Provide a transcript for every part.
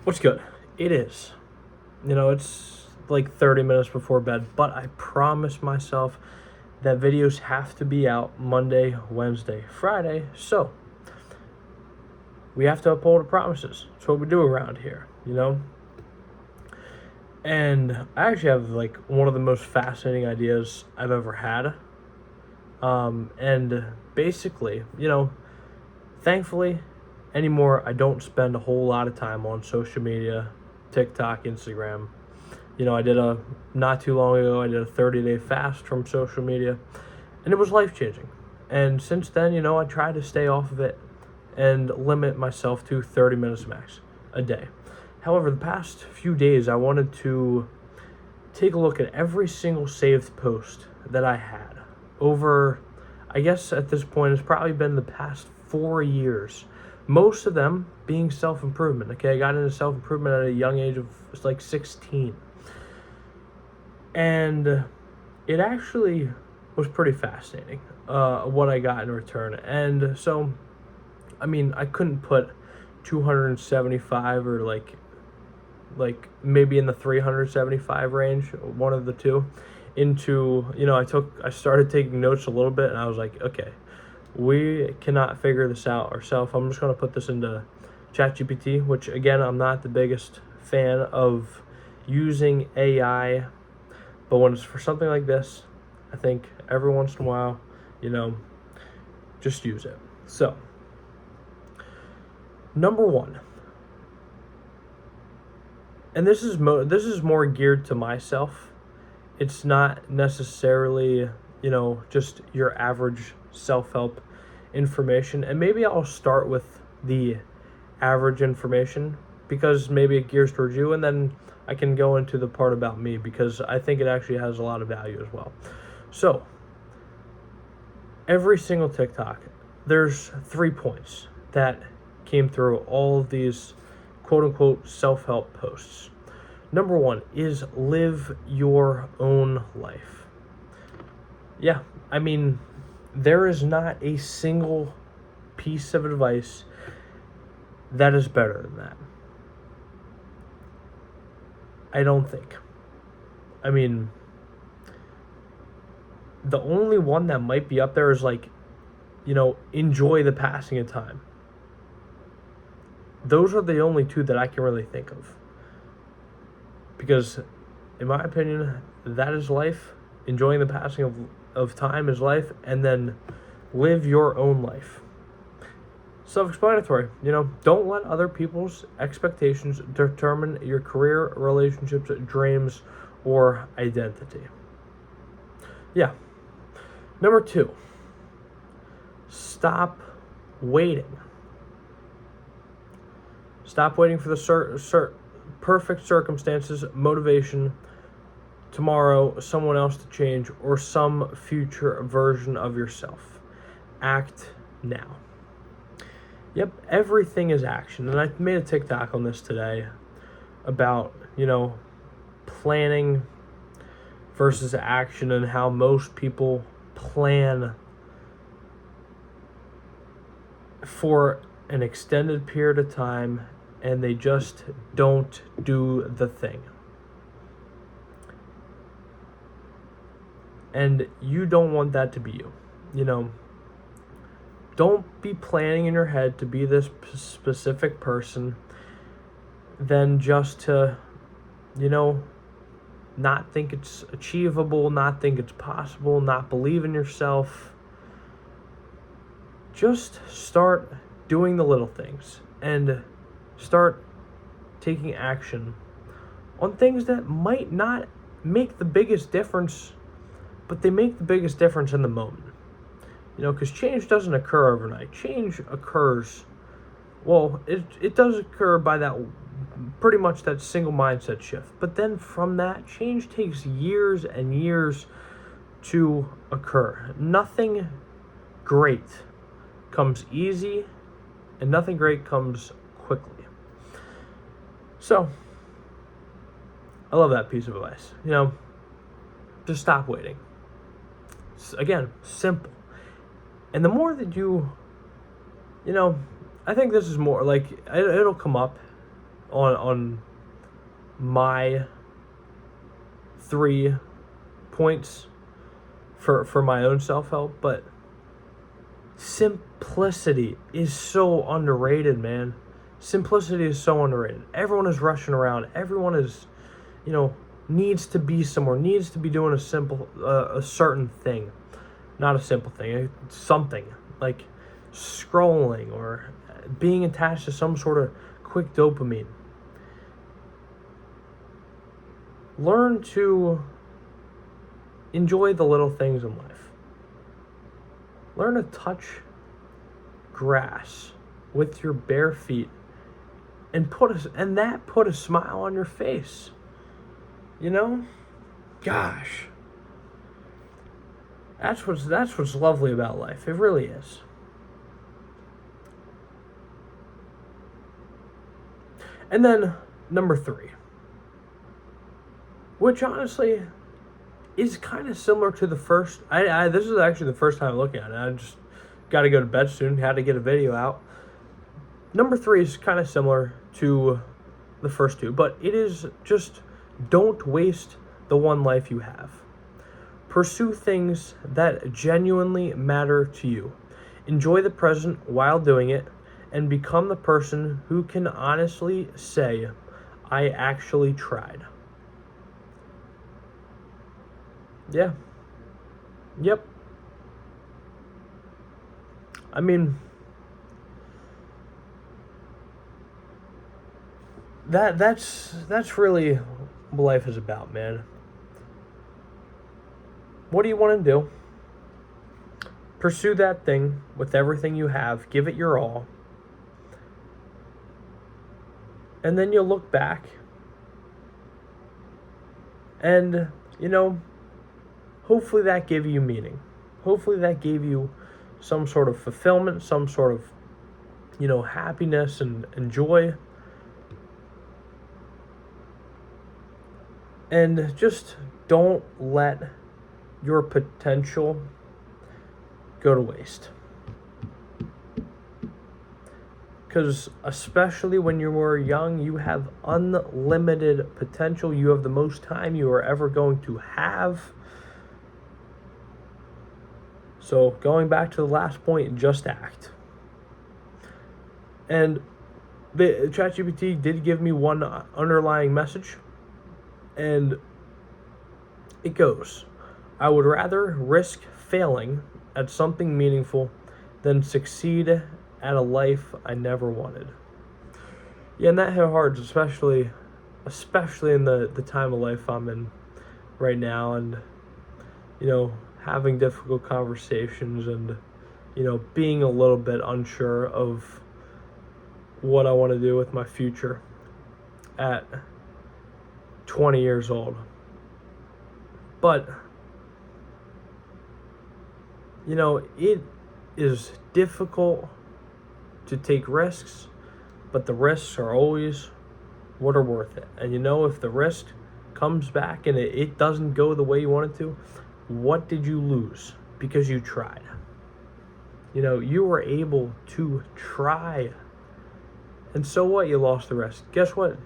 What's good? It is. It's like 30 minutes before bed, but I promised myself that videos have to be out Monday, Wednesday, Friday, so we have to uphold our promises. That's what we do around here. And I actually have like one of the most fascinating ideas I've ever had. And basically, thankfully, anymore, I don't spend a whole lot of time on social media, TikTok, Instagram. I did not too long ago, I did a 30-day fast from social media, and it was life changing. And since then, I try to stay off of it and limit myself to 30 minutes max a day. However, the past few days, I wanted to take a look at every single saved post that I had over, I guess at this point, it's probably been the past 4 years. Most of them being self-improvement. Okay, I got into self-improvement at a young age of like 16. And it actually was pretty fascinating, what I got in return. And so, I couldn't put 275 or like maybe in the 375 range, one of the two, into, I started taking notes a little bit, and I was like, okay, we cannot figure this out ourselves. I'm just going to put this into ChatGPT, which again, I'm not the biggest fan of using AI, but when it's for something like this, I think every once in a while, just use it. So, number one, and this is more geared to myself. It's not necessarily, just your average self-help information. And maybe I'll start with the average information because maybe it gears towards you, and then I can go into the part about me because I think it actually has a lot of value as well. So, every single TikTok, there's 3 points that came through all of these quote-unquote self-help posts. Number one is live your own life. Yeah, there is not a single piece of advice that is better than that. I don't think. The only one that might be up there is enjoy the passing of time. Those are the only two that I can really think of. Because, in my opinion, that is life. Enjoying the passing of time is life. And then live your own life. Self-explanatory. Don't let other people's expectations determine your career, relationships, dreams, or identity. Yeah. Number 2. Stop waiting. Stop waiting for the perfect circumstances, motivation, tomorrow, someone else to change, or some future version of yourself. Act now. Yep, everything is action. And I made a TikTok on this today about, planning versus action, and how most people plan for an extended period of time and they just don't do the thing. And you don't want that to be you. Don't be planning in your head to be this specific person, then just to, not think it's achievable, not think it's possible, not believe in yourself. Just start doing the little things and start taking action on things that might not make the biggest difference, but they make the biggest difference in the moment. Because change doesn't occur overnight. Change occurs, it does occur by that pretty much that single mindset shift. But then from that, change takes years and years to occur. Nothing great comes easy, and nothing great comes quickly. So, I love that piece of advice. Just stop waiting. Again, simple. And the more that you, I think this is more like, it'll come up on my 3 points for my own self-help, but simplicity is so underrated, man. Simplicity is so underrated. Everyone is rushing around. Everyone is, needs to be somewhere, needs to be doing a certain thing. Not a simple thing, something like scrolling or being attached to some sort of quick dopamine. Learn to enjoy the little things in life. Learn to touch grass with your bare feet and put a smile on your face. Gosh. That's what's lovely about life. It really is. And then number 3, which honestly is kind of similar to the first. This is actually the first time looking at it. I just got to go to bed soon. Had to get a video out. Number 3 is kind of similar to the first 2, but it is just don't waste the one life you have. Pursue things that genuinely matter to you. Enjoy the present while doing it, and become the person who can honestly say, I actually tried. Yeah. Yep. I mean, that's really what life is about, man. What do you want to do? Pursue that thing with everything you have. Give it your all. And then you'll look back and, hopefully that gave you meaning. Hopefully that gave you some sort of fulfillment, some sort of, happiness and joy. And just don't let your potential go to waste. Because especially when you were young, you have unlimited potential. You have the most time you are ever going to have. So going back to the last point, just act. And the ChatGPT did give me one underlying message. And it goes, I would rather risk failing at something meaningful than succeed at a life I never wanted. Yeah, and that hit hard, especially in the time of life I'm in right now, and having difficult conversations and being a little bit unsure of what I want to do with my future at 20 years old. But it is difficult to take risks, but the risks are always what are worth it. And if the risk comes back and it doesn't go the way you want it to, what did you lose? Because you tried. You were able to try. And so what? You lost the risk. Guess what?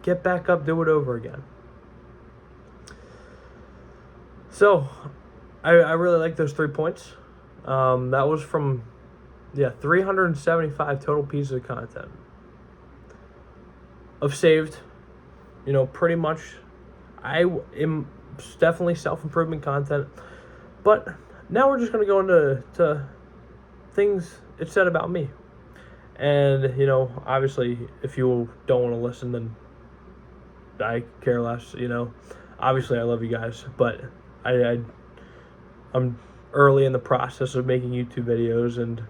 Get back up, do it over again. So, I really like those 3 points. That was from 375 total pieces of content. I've saved, pretty much. I am definitely self-improvement content. But now we're just going to go into things it said about me. And, obviously, if you don't want to listen, then I care less, Obviously, I love you guys, but I'm early in the process of making YouTube videos, and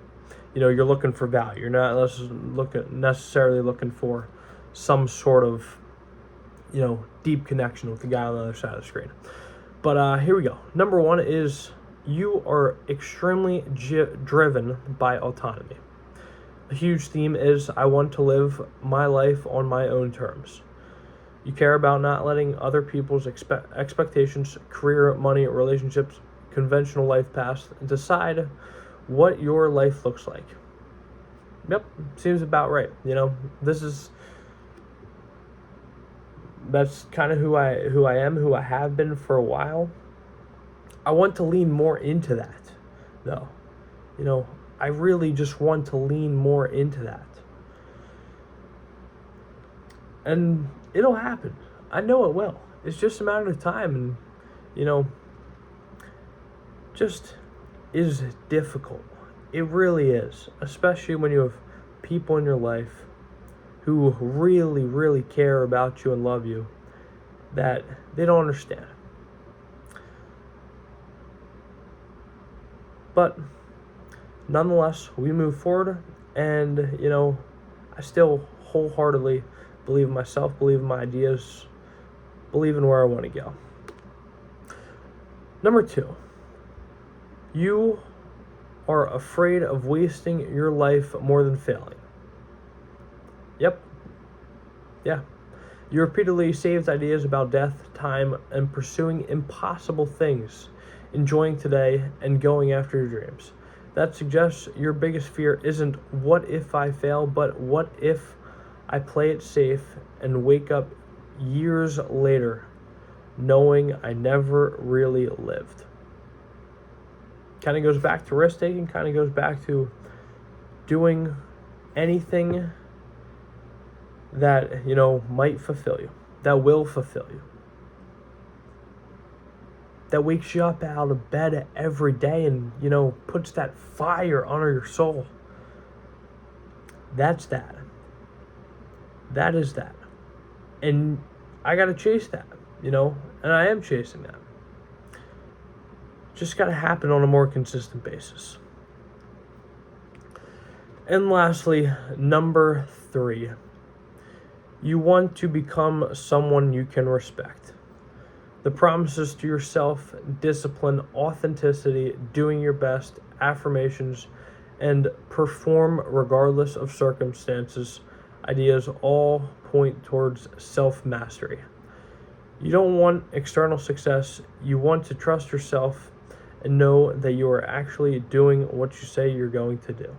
you're looking for value. You're not necessarily looking for some sort of deep connection with the guy on the other side of the screen. But here we go. Number 1 is you are extremely driven by autonomy. A huge theme is I want to live my life on my own terms. You care about not letting other people's expectations, career, money, relationships, conventional life paths decide what your life looks like. Yep, seems about right. This is That's kind of who I am, who I have been for a while. I want to lean more into that, though. I really just want to lean more into that. And it'll happen. I know it will. It's just a matter of time, and just is difficult. It really is, especially when you have people in your life who really, really care about you and love you that they don't understand. But nonetheless, we move forward, and I still wholeheartedly believe in myself, believe in my ideas, believe in where I want to go. Number 2, you are afraid of wasting your life more than failing. Yep. Yeah. You repeatedly saved ideas about death, time, and pursuing impossible things, enjoying today, and going after your dreams. That suggests your biggest fear isn't what if I fail, but what if I play it safe and wake up years later knowing I never really lived. Kind of goes back to risk taking, kind of goes back to doing anything that, might fulfill you, that will fulfill you, that wakes you up out of bed every day and, puts that fire under your soul. That's that. That is that. And I got to chase that, and I am chasing that. Just got to happen on a more consistent basis. And lastly, number 3, you want to become someone you can respect. The promises to yourself, discipline, authenticity, doing your best, affirmations, and perform regardless of circumstances, ideas all point towards self-mastery. You don't want external success. You want to trust yourself and know that you are actually doing what you say you're going to do.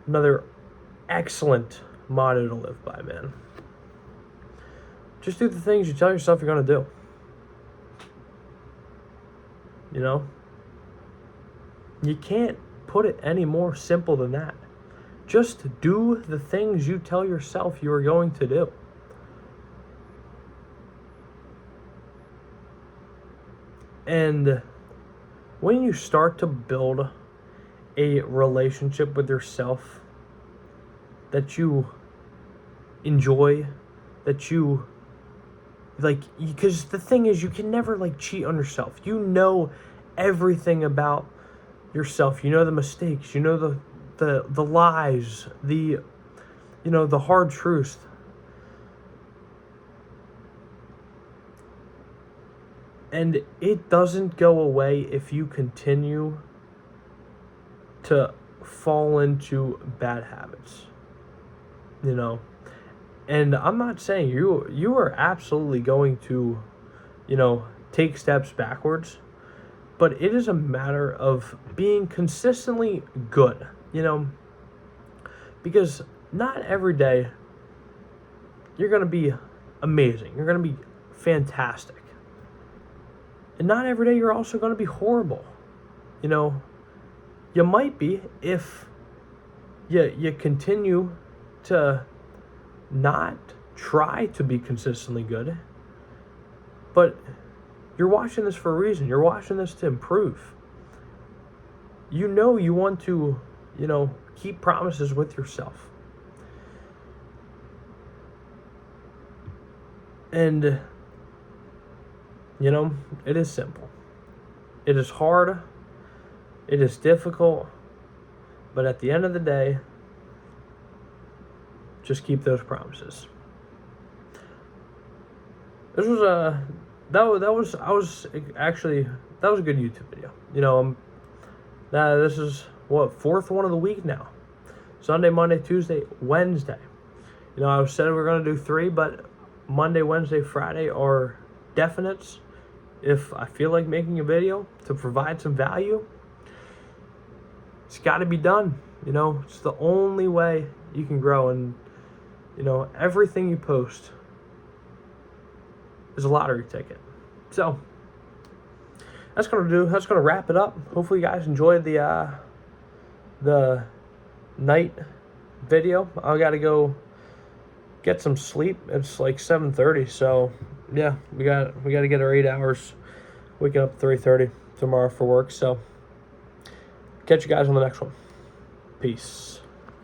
Another excellent motto to live by, man. Just do the things you tell yourself you're going to do. You can't put it any more simple than that. Just do the things you tell yourself you are going to do. And when you start to build a relationship with yourself that you enjoy, that you because the thing is, you can never cheat on yourself. You know everything about yourself. You know the mistakes. You know the lies. The hard truth. And it doesn't go away if you continue to fall into bad habits. And I'm not saying you are absolutely going to, take steps backwards, but it is a matter of being consistently good, because not every day you're going to be amazing. You're going to be fantastic. And not every day you're also going to be horrible. You might be if you continue to not try to be consistently good. But you're watching this for a reason. You're watching this to improve. You want to, keep promises with yourself. And, it is simple. It is hard. It is difficult. But at the end of the day, just keep those promises. This was a that was a good YouTube video. This is fourth one of the week now. Sunday, Monday, Tuesday, Wednesday. I said we were gonna do 3, but Monday, Wednesday, Friday are definites. If I feel like making a video to provide some value, it's got to be done. It's the only way you can grow. And everything you post is a lottery ticket. So that's gonna wrap it up. Hopefully you guys enjoyed the night video. I gotta go get some sleep. It's like 7:30, so yeah, we gotta get our 8 hours. Waking up 3:30 tomorrow for work. So catch you guys on the next one. Peace.